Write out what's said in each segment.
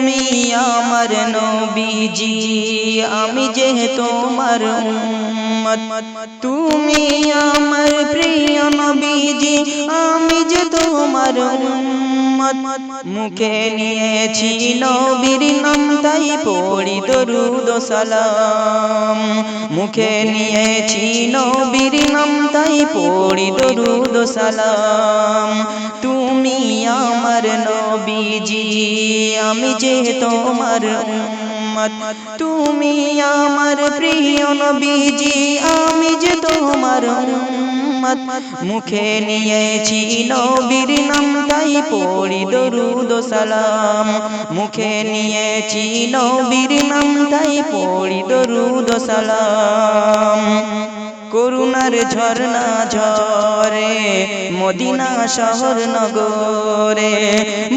তুমি আমার নবীজি আমি যে তোমার উম্মত তুমি আমার প্রিয় নবীজি আমি যে তোমার উম্মত মুখে নিয়েছি নবীর নাম তাই পড়ি দরুদ ও সালাম মুখে নিয়েছি নবীর নাম তাই পড়ি দরুদ ও সালাম তুমি আমার নবীজি আমি যে তোমার উম্মত তুমি আমার প্রিয় নবীজি আমি যে তোমার উম্মত মুখে নিয়েছি নবীর নাম তাই পড়ি দরুদ ও সালাম মুখে নিয়েছি নবীর নাম তাই পড়ি দরুদ ও সালাম করুণার ঝরনা ঝরে মদিনা শহর নগরে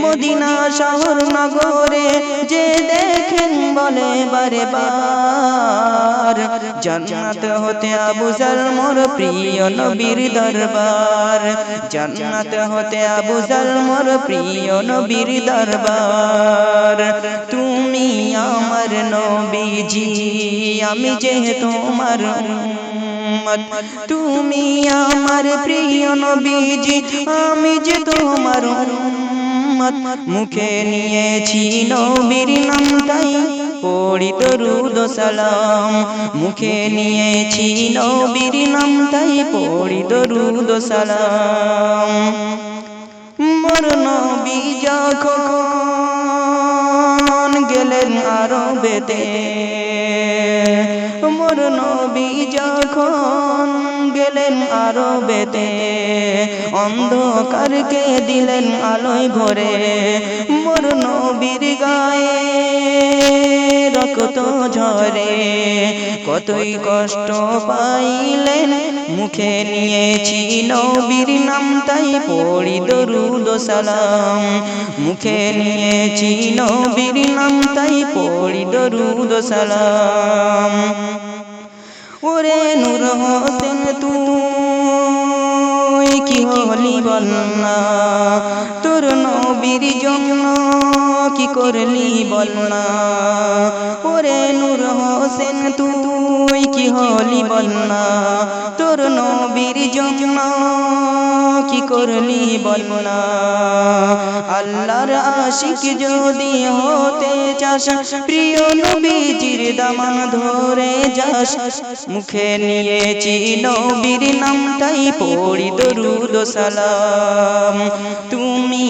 মদিনা শহর নগরে যে দেখেন বলে বারে বার জান্নাত হতে আবু জার মোর প্রিয় নবীর দরবার জান্নাত হতে আবু জার মোর প্রিয় নবীর দরবার তুমি আমার নবীজি আমি যে তোমার তুমি আমার প্রিয় নবীজি আমি যে তোমার উম্মত মুখে নিয়েছি নবীর নাম তাই পড়ি দরুদ ও সালাম মুখে নিয়েছি নবীর নাম তাই পড়ি দরুদ ও সালাম মোর নবী যখন গেলেন আরবেতে মোর নবী যখন গেলেন আরবেতে অন্ধকারকে দিলেন আলোয় ভরে মোর নবীর গায়ে রক্ত ঝরে কতই কষ্ট পাইলেন মুখে নিয়েছি নবীর নাম তাই পড়ি দরুদ ও সালাম মুখে নিয়েছি নবীর নাম তাই পড়ি দরুদ ও সালাম ওরে নূর হোসেন তুই কি হলি বল না তোর নবীর জন্য কি করলি বল না ওরে নূর হোসেন তুই কি হলি বল না তোর নবীর জন্য কি করলি বল না আল্লাহর আশিক যদি হতে চাস প্রিয় নবীজির দামান ধরে যাস মুখে নিয়েছি নবীর নাম তাই পড়ি দরুদ ও সালাম তুমি